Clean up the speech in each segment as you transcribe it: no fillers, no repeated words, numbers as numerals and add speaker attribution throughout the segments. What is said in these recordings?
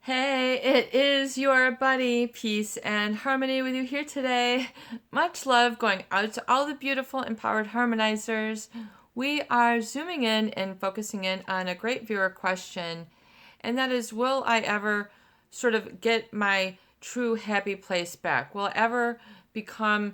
Speaker 1: Hey, it is your buddy, Peace and Harmony, with you here today. Much love going out to all the beautiful, empowered harmonizers. We are zooming in and focusing in on a great viewer question, and that is, will I ever sort of get my true happy place back? Will I ever become,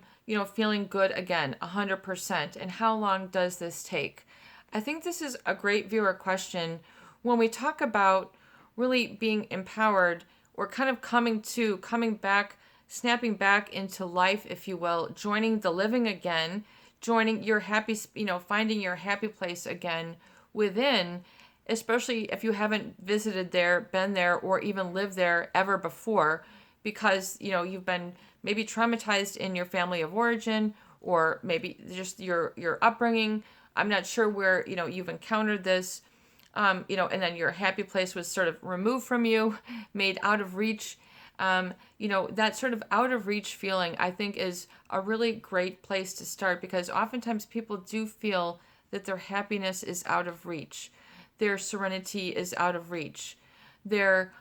Speaker 1: feeling good again, 100%? And how long does this take? I think this is a great viewer question when we talk about really being empowered, or kind of coming back, snapping back into life, if you will, joining the living again, joining your happy, finding your happy place again within, especially if you haven't visited there, been there, or even lived there ever before, because, you've been maybe traumatized in your family of origin, or maybe just your upbringing. I'm not sure where, you've encountered this, and then your happy place was sort of removed from you, made out of reach. That sort of out of reach feeling, I think, is a really great place to start, because oftentimes people do feel that their happiness is out of reach, their serenity is out of reach, their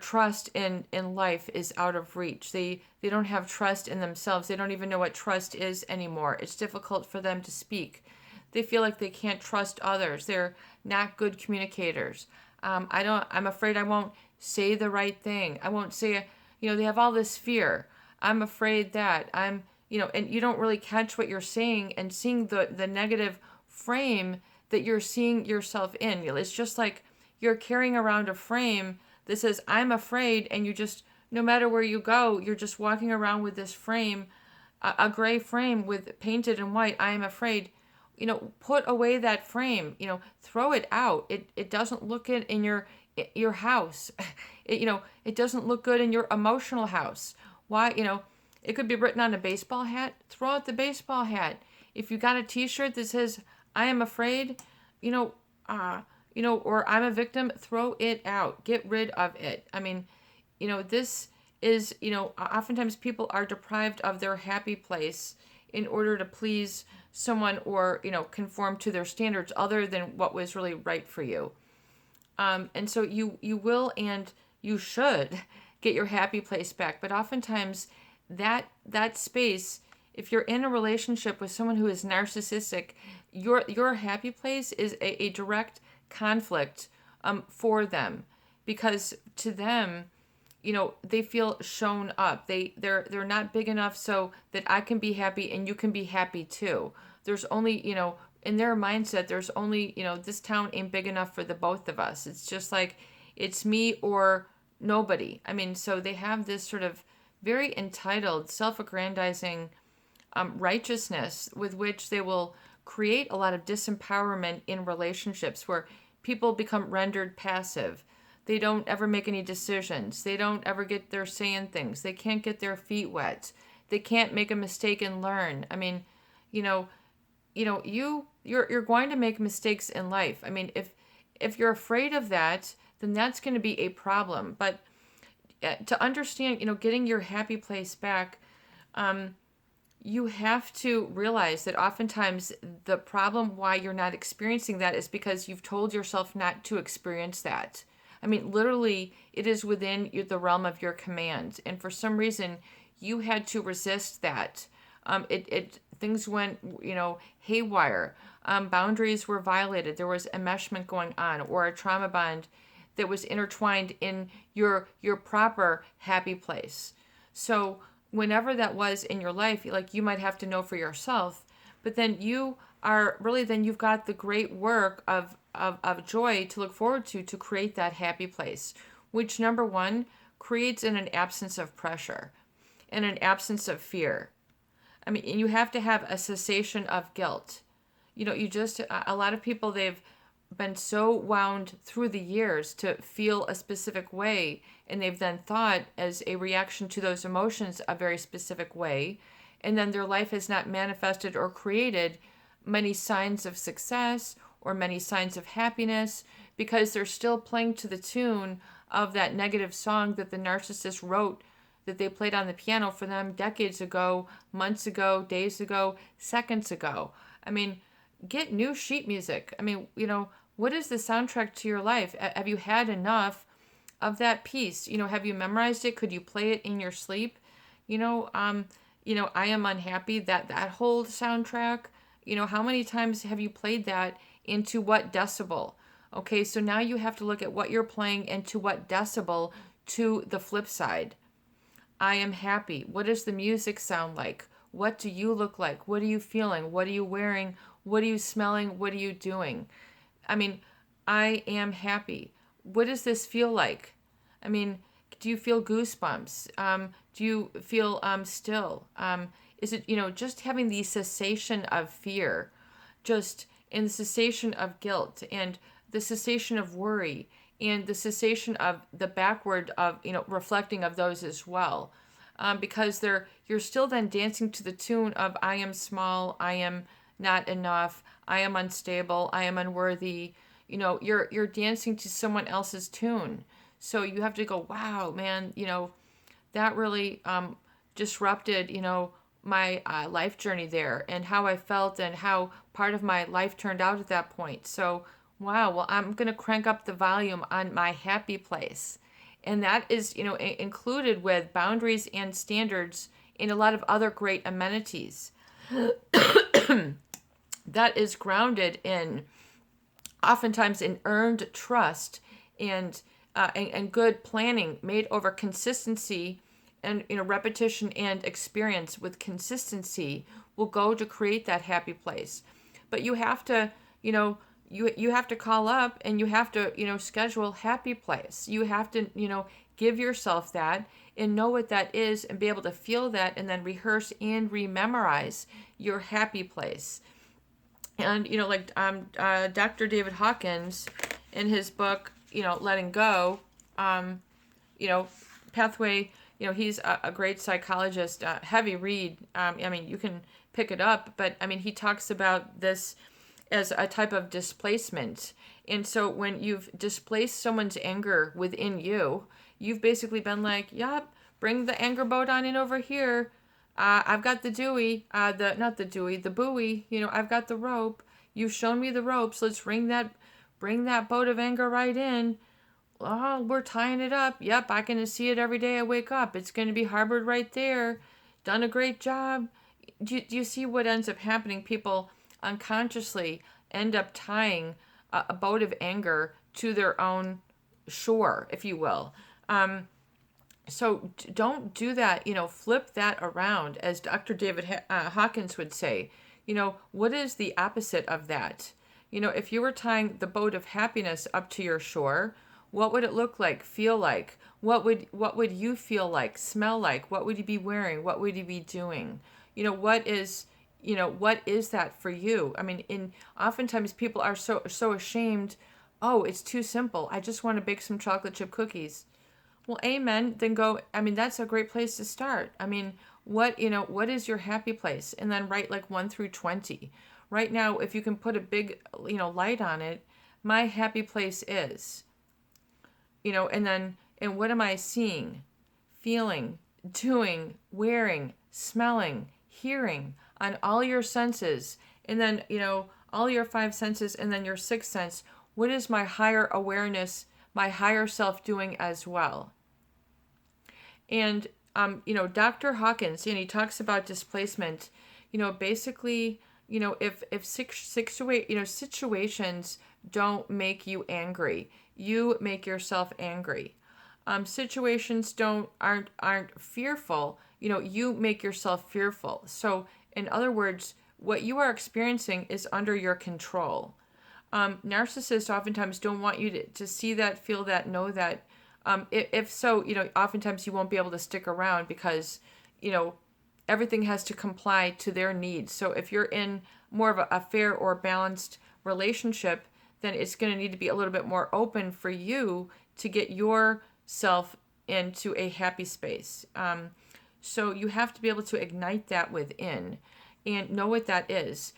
Speaker 1: trust in life is out of reach. They don't have trust in themselves. They don't even know what trust is anymore. It's difficult for them to speak. They feel like they can't trust others. They're not good communicators. I'm afraid I won't say the right thing. I won't say, they have all this fear. I'm afraid that and you don't really catch what you're saying and seeing the negative frame that you're seeing yourself in. It's just like you're carrying around a frame that says, I'm afraid. And you just, no matter where you go, you're just walking around with this frame, a gray frame with painted in white. I am afraid. Put away that frame, throw it out. It doesn't look good in your house. It doesn't look good in your emotional house. Why, it could be written on a baseball hat. Throw out the baseball hat. If you got a t-shirt that says, I am afraid, or I'm a victim, throw it out. Get rid of it. I mean, this is, oftentimes people are deprived of their happy place in order to please someone, or conform to their standards other than what was really right for you. And so you will and you should get your happy place back. But oftentimes that space, if you're in a relationship with someone who is narcissistic, your happy place is a direct conflict for them, because to them, they feel shown up. They're not big enough so that I can be happy and you can be happy too. There's only, in their mindset, there's only, this town ain't big enough for the both of us. It's just like, it's me or nobody. I mean, so they have this sort of very entitled, self-aggrandizing righteousness with which they will create a lot of disempowerment in relationships, where people become rendered passive. They don't ever make any decisions. They don't ever get their say in things. They can't get their feet wet. They can't make a mistake and learn. I mean, you're going to make mistakes in life. I mean, if you're afraid of that, then that's going to be a problem. But to understand, getting your happy place back, you have to realize that oftentimes the problem why you're not experiencing that is because you've told yourself not to experience that. I mean, literally, it is within the realm of your command. And for some reason, you had to resist that. Things went, haywire. Boundaries were violated. There was enmeshment going on, or a trauma bond that was intertwined in your proper happy place. So whenever that was in your life, like, you might have to know for yourself, but then you've got the great work of joy to look forward to create that happy place, which, number one, creates in an absence of pressure and an absence of fear. I mean, you have to have a cessation of guilt. A lot of people, they've been so wound through the years to feel a specific way, and they've then thought, as a reaction to those emotions, a very specific way, and then their life has not manifested or created many signs of success or many signs of happiness, because they're still playing to the tune of that negative song that the narcissist wrote, that they played on the piano for them decades ago, months ago, days ago, seconds ago. I mean, get new sheet music. I mean, what is the soundtrack to your life? Have you had enough of that piece. Have you memorized it? Could you play it in your sleep? You know, um, I Am Unhappy, that whole soundtrack. How many times have you played that into what decibel? Okay, so now you have to look at what you're playing and to what decibel to the flip side. I am happy. What does the music sound like? What do you look like? What are you feeling? What are you wearing? What are you smelling? What are you doing? I mean, I am happy. What does this feel like? I mean, do you feel goosebumps? Do you feel still? Is it, just having the cessation of fear, just in the cessation of guilt and the cessation of worry and the cessation of the backward of, reflecting of those as well. Because you're still then dancing to the tune of I am small, I am not enough, I am unstable, I am unworthy. You're dancing to someone else's tune. So you have to go, wow, man, that really disrupted, my life journey there and how I felt and how part of my life turned out at that point. So, wow, well, I'm going to crank up the volume on my happy place. And that is, included with boundaries and standards and a lot of other great amenities. That is grounded in oftentimes in earned trust and good planning made over consistency and repetition and experience with consistency will go to create that happy place. But you have to you have to call up and you have to schedule happy place. You have to give yourself that and know what that is and be able to feel that and then rehearse and rememorize your happy place. And Dr. David Hawkins in his book Letting Go, Pathway, he's a great psychologist, heavy read. You can pick it up, but he talks about this as a type of displacement. And so when you've displaced someone's anger within you, you've basically been like, yep, bring the anger boat on in over here. I've got the Dewey, the buoy, I've got the rope. You've shown me the ropes. Let's bring that boat of anger right in. Oh, we're tying it up. Yep, I can see it every day I wake up. It's going to be harbored right there. Done a great job. Do you see what ends up happening? People unconsciously end up tying a boat of anger to their own shore, if you will. So don't do that. Flip that around, as Dr. David Hawkins would say. What is the opposite of that? If you were tying the boat of happiness up to your shore, what would it look like, feel like? What would you feel like, smell like? What would you be wearing? What would you be doing? What is that for you? Oftentimes people are so ashamed. Oh, it's too simple. I just want to bake some chocolate chip cookies. Well, amen. Then go. That's a great place to start. What is your happy place? And then write like 1 through 20. Right now, if you can put a big, light on it, my happy place is, and what am I seeing, feeling, doing, wearing, smelling, hearing on all your senses, and then, all your 5 senses, and then your 6th sense. What is my higher awareness, my higher self doing as well? And, Dr. Hawkins, he talks about displacement, basically, if situations don't make you angry, you make yourself angry. Situations aren't fearful, you make yourself fearful. So in other words, what you are experiencing is under your control. Narcissists oftentimes don't want you to see that, feel that, know that. If so, oftentimes you won't be able to stick around because, everything has to comply to their needs. So if you're in more of a fair or balanced relationship, then it's going to need to be a little bit more open for you to get yourself into a happy space. So you have to be able to ignite that within and know what that is.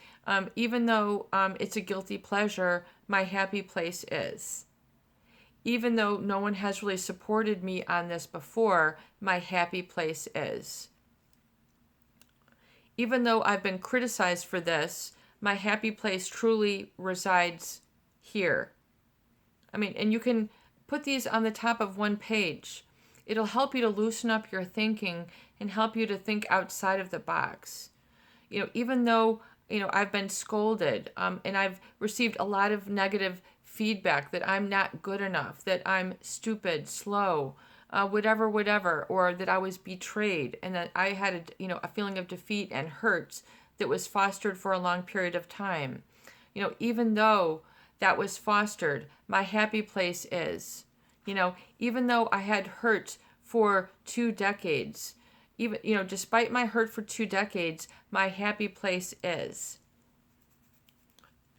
Speaker 1: Even though it's a guilty pleasure, my happy place is. Even though no one has really supported me on this before, my happy place is. Even though I've been criticized for this, my happy place truly resides here. And you can put these on the top of one page. It'll help you to loosen up your thinking and help you to think outside of the box. Even though, I've been scolded, and I've received a lot of negative feedback that I'm not good enough, that I'm stupid, slow, whatever, or that I was betrayed and that I had a feeling of defeat and hurt that was fostered for a long period of time. Even though that was fostered, my happy place is, even though I had hurt for 2 decades, even, despite my hurt for 2 decades, my happy place is.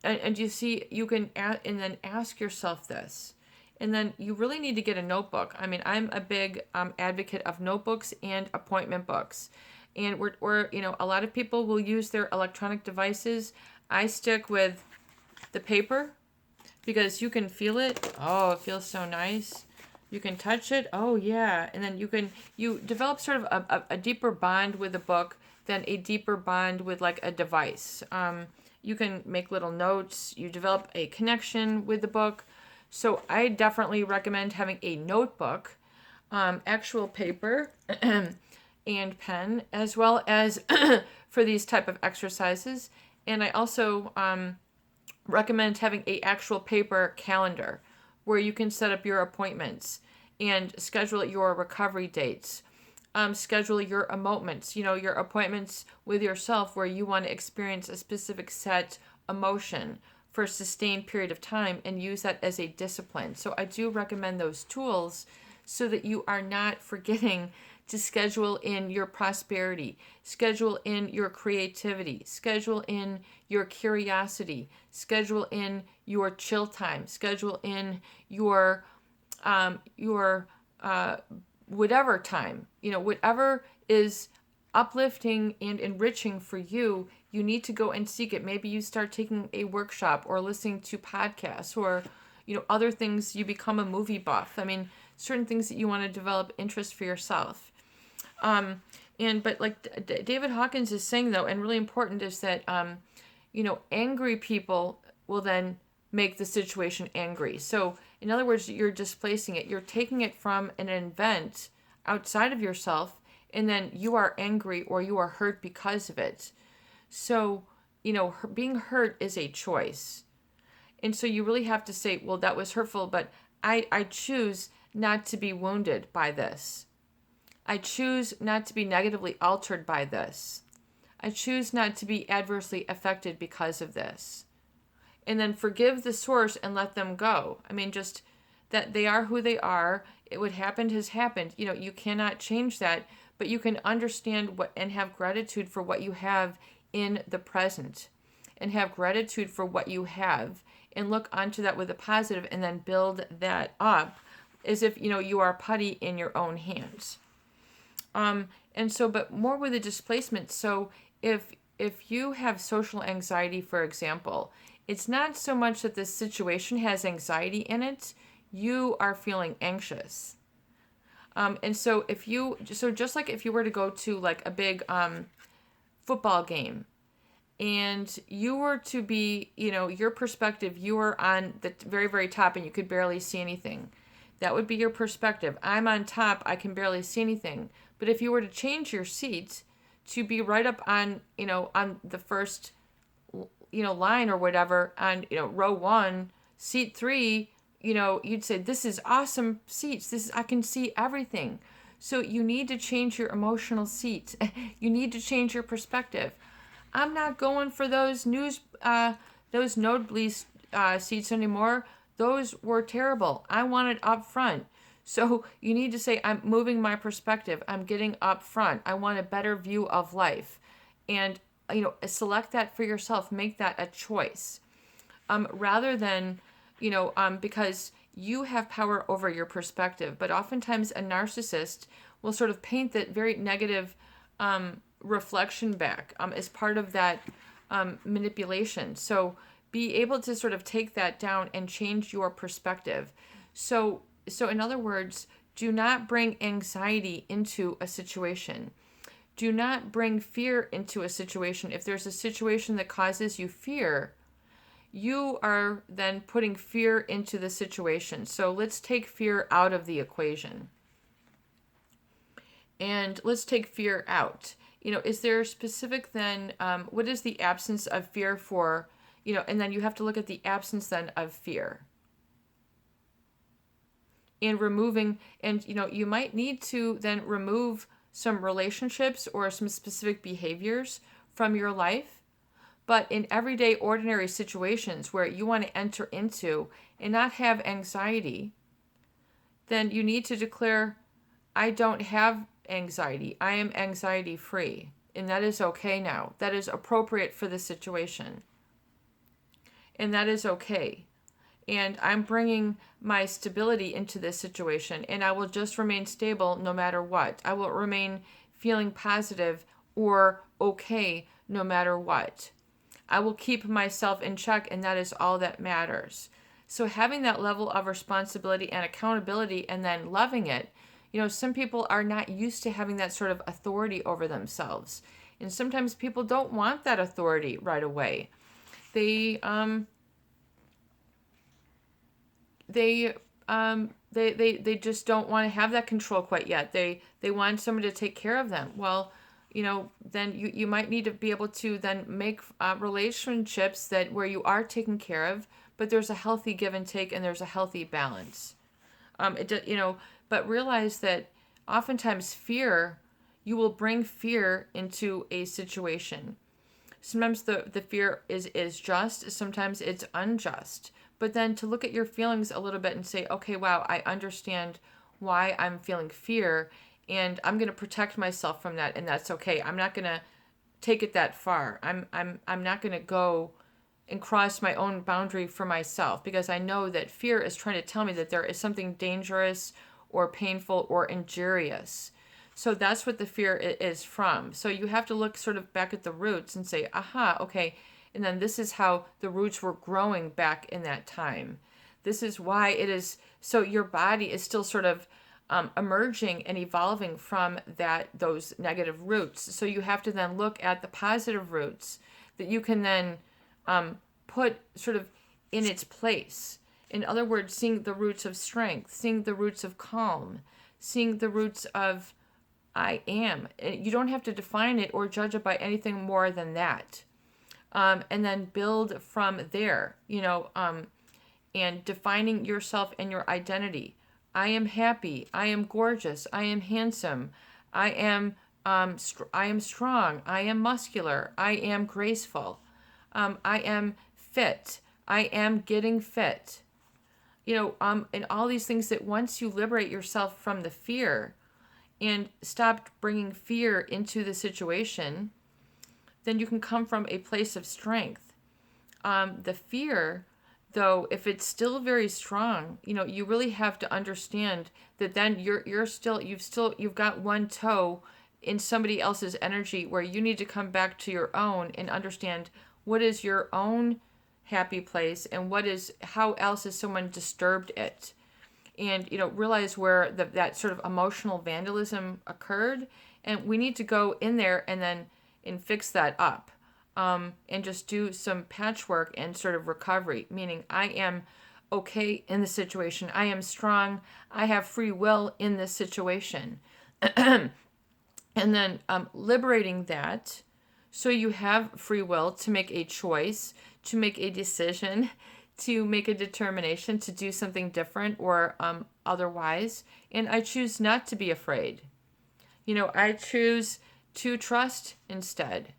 Speaker 1: And you see, you can and then ask yourself this. And then you really need to get a notebook. I mean, I'm a big advocate of notebooks and appointment books. And we're a lot of people will use their electronic devices. I stick with the paper because you can feel it. Oh, it feels so nice. You can touch it. Oh, yeah. And then you develop sort of a deeper bond with a book than a deeper bond with like a device. You can make little notes. You develop a connection with the book. So I definitely recommend having a notebook, actual paper and pen, as well as for these type of exercises. And I also recommend having a actual paper calendar where you can set up your appointments and schedule your recovery dates. Schedule your emotements, your appointments with yourself where you want to experience a specific set emotion for a sustained period of time and use that as a discipline. So I do recommend those tools so that you are not forgetting to schedule in your prosperity, schedule in your creativity, schedule in your curiosity, schedule in your chill time, schedule in your whatever time, whatever is uplifting and enriching for you, you need to go and seek it. Maybe you start taking a workshop or listening to podcasts or, other things. You become a movie buff. I mean, certain things that you want to develop interest for yourself. But like David Hawkins is saying though, and really important is that, angry people will then make the situation angry. So in other words, you're displacing it. You're taking it from an event outside of yourself, and then you are angry or you are hurt because of it. So, being hurt is a choice. And so you really have to say, well, that was hurtful, but I choose not to be wounded by this. I choose not to be negatively altered by this. I choose not to be adversely affected because of this. And then forgive the source and let them go. I mean, just that they are who they are. What happened has happened. You cannot change that, but you can understand what and have gratitude for what you have in the present, and have gratitude for what you have, and look onto that with a positive, and then build that up as if you are putty in your own hands. And so, but more with the displacement. So if you have social anxiety, for example, it's not so much that the situation has anxiety in it, you are feeling anxious. And so just like if you were to go to like a big football game and you were to be, your perspective, you were on the very, very top and you could barely see anything. That would be your perspective. I'm on top, I can barely see anything. But if you were to change your seat to be right up on, on the first, line or whatever, on, row 1, seat 3, you'd say, this is awesome seats. I can see everything. So you need to change your emotional seat. You need to change your perspective. I'm not going for those nosebleed seats anymore. Those were terrible. I want it up front. So you need to say, I'm moving my perspective. I'm getting up front. I want a better view of life. And, select that for yourself. Make that a choice. Rather than, because you have power over your perspective. But oftentimes a narcissist will sort of paint that very negative reflection back as part of that manipulation. So be able to sort of take that down and change your perspective. So in other words, do not bring anxiety into a situation. Do not bring fear into a situation. If there's a situation that causes you fear, you are then putting fear into the situation. So let's take fear out of the equation. And let's take fear out. Is there a specific then, what is the absence of fear for, and then you have to look at the absence then of fear. And removing, and you might need to then remove some relationships or some specific behaviors from your life. But in everyday ordinary situations where you want to enter into and not have anxiety, then you need to declare, I don't have anxiety. I am anxiety free. And that is okay now. That is appropriate for the situation. And that is okay. And I'm bringing my stability into this situation, and I will just remain stable no matter what. I will remain feeling positive or okay no matter what. I will keep myself in check, and that is all that matters. So having that level of responsibility and accountability and then loving it, some people are not used to having that sort of authority over themselves. And sometimes people don't want that authority right away. They just don't want to have that control quite yet. They want someone to take care of them. Well, then you might need to be able to then make relationships that where you are taken care of, but there's a healthy give and take and there's a healthy balance. But realize that oftentimes fear, you will bring fear into a situation. Sometimes the fear is just, sometimes it's unjust. But then to look at your feelings a little bit and say, okay, wow, I understand why I'm feeling fear, and I'm going to protect myself from that, and that's okay. I'm not going to take it that far. I'm not going to go and cross my own boundary for myself, because I know that fear is trying to tell me that there is something dangerous or painful or injurious. So that's what the fear is from. So you have to look sort of back at the roots and say, aha, okay, and then this is how the roots were growing back in that time. This is why it is, so your body is still sort of emerging and evolving from those negative roots. So you have to then look at the positive roots that you can then put sort of in its place. In other words, seeing the roots of strength, seeing the roots of calm, seeing the roots of I am. You don't have to define it or judge it by anything more than that. And then build from there, and defining yourself and your identity. I am happy. I am gorgeous. I am handsome. I am strong. I am muscular. I am graceful. I am fit. I am getting fit. And all these things that once you liberate yourself from the fear and stop bringing fear into the situation, then you can come from a place of strength. The fear, though, if it's still very strong, you really have to understand that then you've got one toe in somebody else's energy, where you need to come back to your own and understand what is your own happy place and how else has someone disturbed it. And realize where that sort of emotional vandalism occurred, and we need to go in there and fix that up, and just do some patchwork and sort of recovery, meaning I am okay in the situation. I am strong. I have free will in this situation. And then liberating that, so you have free will to make a choice, to make a decision, to make a determination to do something different or otherwise. And I choose not to be afraid. I choose to trust instead.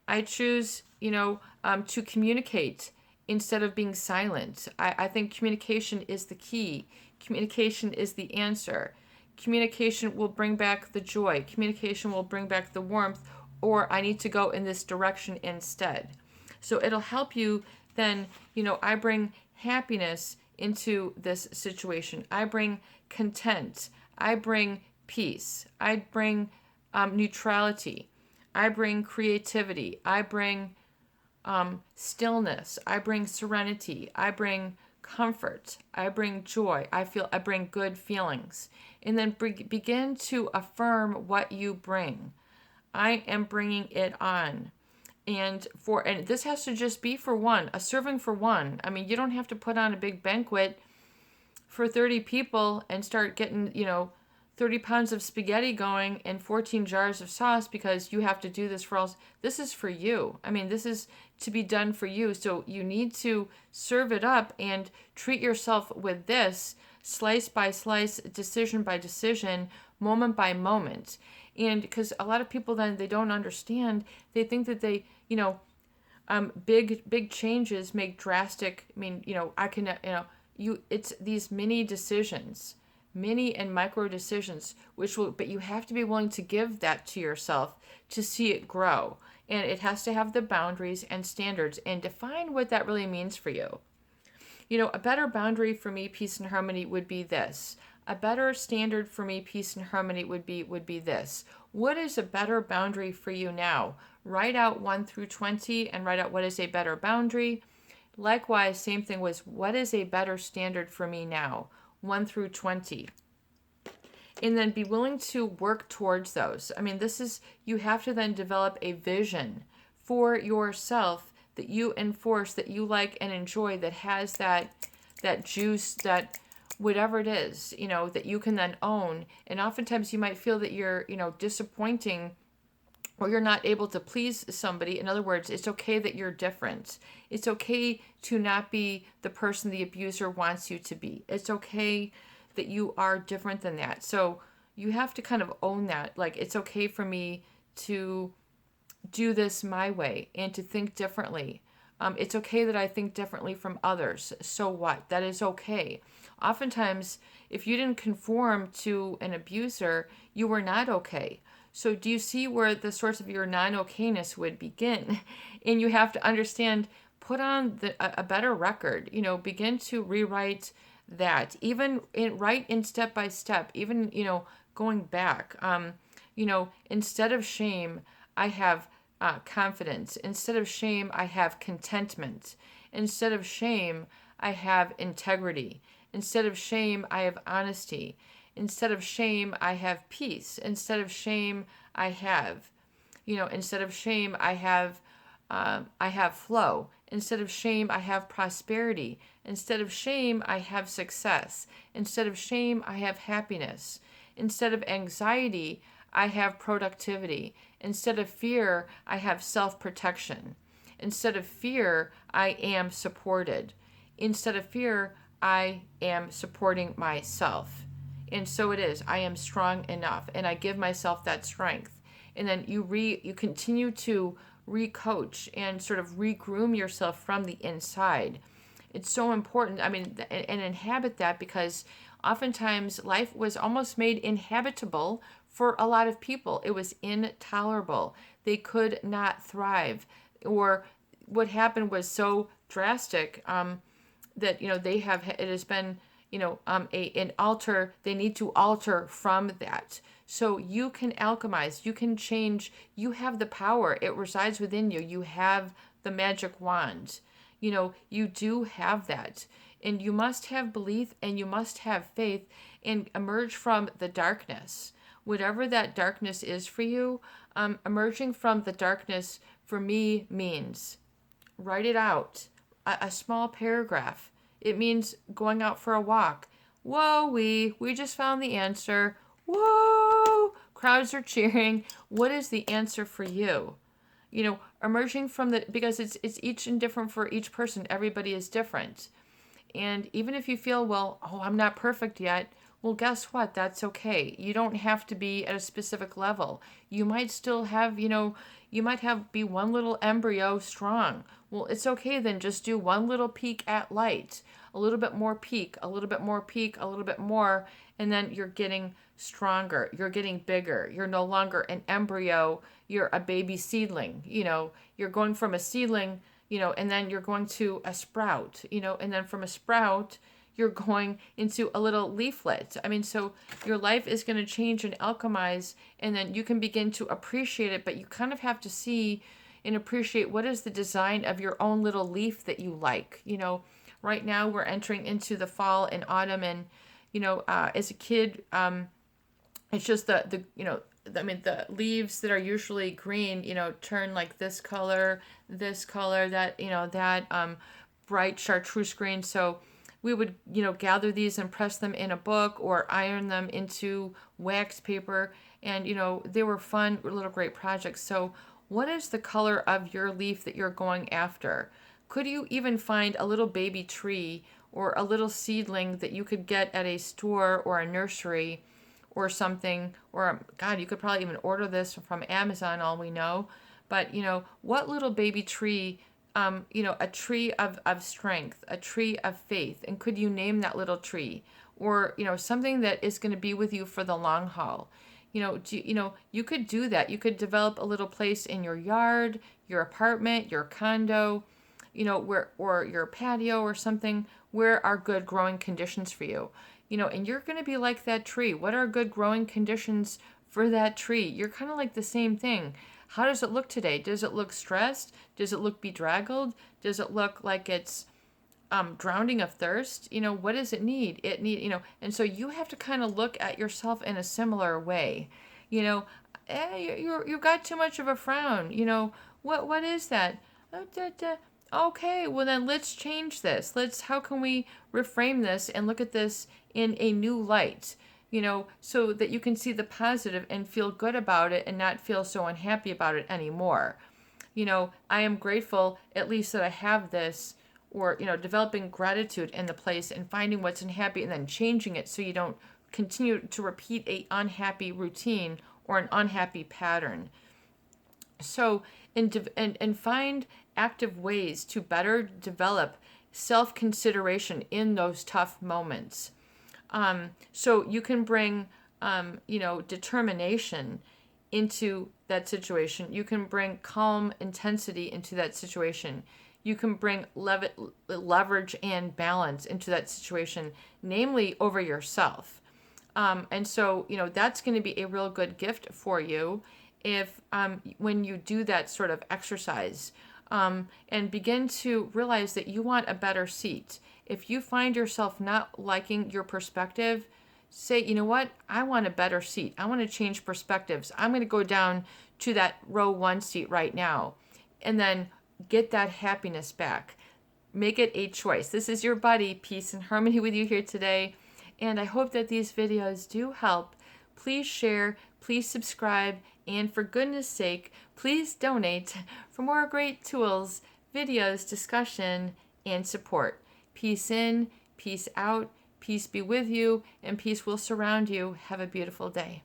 Speaker 1: I choose, to communicate instead of being silent. I think communication is the key. Communication is the answer. Communication will bring back the joy. Communication will bring back the warmth, or I need to go in this direction instead. So it'll help you then, I bring happiness into this situation. I bring content. I bring peace. I bring neutrality. I bring creativity. I bring stillness. I bring serenity. I bring comfort. I bring joy. I bring good feelings. And then begin to affirm what you bring. I am bringing it on. And this has to just be for one, a serving for one. I mean, you don't have to put on a big banquet for 30 people and start getting, 30 pounds of spaghetti going and 14 jars of sauce because you have to do this for all. This is for you. I mean, this is to be done for you. So you need to serve it up and treat yourself with this slice by slice, decision by decision, moment by moment. And because a lot of people then they don't understand, they think that they, big changes make drastic. I mean, I can, it's these mini decisions, mini and micro decisions, but you have to be willing to give that to yourself to see it grow. And it has to have the boundaries and standards and define what that really means for you. A better boundary for me, peace and harmony, would be this. A better standard for me, peace and harmony, would be this. What is a better boundary for you now? Write out 1 through 20 and write out what is a better boundary. Likewise, same thing was, what is a better standard for me now? 1 through 20. And then be willing to work towards those. I mean, you have to then develop a vision for yourself that you enforce, that you like and enjoy, that has that juice, that whatever it is, that you can then own. And oftentimes you might feel that you're, disappointing or you're not able to please somebody. In other words, it's okay that you're different. It's okay to not be the person the abuser wants you to be. It's okay that you are different than that. So you have to kind of own that. Like, it's okay for me to do this my way and to think differently. It's okay that I think differently from others. So what? That is okay. Oftentimes, if you didn't conform to an abuser, you were not okay. So do you see where the source of your non-okayness would begin? And you have to understand, put on a better record, begin to rewrite that, even write in step by step, even, going back, instead of shame, I have confidence. Instead of shame, I have contentment. Instead of shame, I have integrity. Instead of shame, I have honesty. Instead of shame, I have peace. Instead of shame, I have, instead of shame, I have flow. Instead of shame, I have prosperity. Instead of shame, I have success. Instead of shame, I have happiness. Instead of anxiety, I have productivity. Instead of fear, I have self-protection. Instead of fear, I am supported. Instead of fear, I am supporting myself. And so it is. I am strong enough, and I give myself that strength. And then you continue to re-coach and sort of re-groom yourself from the inside. It's so important. I mean, and inhabit that, because oftentimes life was almost made inhabitable for a lot of people. It was intolerable. They could not thrive, or what happened was so drastic that it has been an alter. They need to alter from that. So you can alchemize, you can change, you have the power. It resides within you. You have the magic wand. You do have that. And you must have belief, and you must have faith, and emerge from the darkness. Whatever that darkness is for you, emerging from the darkness for me means, write it out, a small paragraph. It means going out for a walk. Whoa, we just found the answer. Whoa, crowds are cheering. What is the answer for you? Emerging from because it's each and different for each person. Everybody is different. And even if you feel, well, I'm not perfect yet, well, guess what? That's okay. You don't have to be at a specific level. You might still have, be one little embryo strong. Well, it's okay then. Just do one little peek at light, a little bit more peek, a little bit more peek, a little bit more, and then you're getting stronger. You're getting bigger. You're no longer an embryo. You're a baby seedling. You're going from a seedling, and then you're going to a sprout, and then from a sprout, you're going into a little leaflet. I mean, so your life is going to change and alchemize, and then you can begin to appreciate it, but you kind of have to see and appreciate what is the design of your own little leaf that you like. Right now we're entering into the fall and autumn, and, as a kid, it's just I mean, the leaves that are usually green, turn like this color, that, that bright chartreuse green. So we would, gather these and press them in a book or iron them into wax paper. And, they were fun little great projects. So what is the color of your leaf that you're going after? Could you even find a little baby tree or a little seedling that you could get at a store or a nursery or something? Or, God, you could probably even order this from Amazon, all we know. But, what little baby tree, a tree of strength, a tree of faith, and could you name that little tree? Or, something that is going to be with you for the long haul. You could do that. You could develop a little place in your yard, your apartment, your condo, where, or your patio or something, where are good growing conditions for you. And you're going to be like that tree. What are good growing conditions for that tree? You're kind of like the same thing. How does it look today? Does it look stressed? Does it look bedraggled? Does it look like it's drowning of thirst? What does it need? And so you have to kind of look at yourself in a similar way. You've got too much of a frown. What is that? Okay, well then let's change this. How can we reframe this and look at this in a new light? So that you can see the positive and feel good about it and not feel so unhappy about it anymore. I am grateful at least that I have this, or, developing gratitude in the place and finding what's unhappy and then changing it so you don't continue to repeat a unhappy routine or an unhappy pattern. So, and find active ways to better develop self-consideration in those tough moments. So you can bring, determination into that situation. You can bring calm intensity into that situation. You can bring leverage and balance into that situation, namely over yourself. And so, that's going to be a real good gift for you if when you do that sort of exercise, and begin to realize that you want a better seat. If you find yourself not liking your perspective, say, you know what, I want a better seat. I want to change perspectives. I'm going to go down to that row 1 seat right now, and then get that happiness back. Make it a choice. This is your buddy, Peace and Harmony, with you here today. And I hope that these videos do help. Please share, please subscribe, and for goodness sake, please donate for more great tools, videos, discussion, and support. Peace in, peace out, peace be with you, and peace will surround you. Have a beautiful day.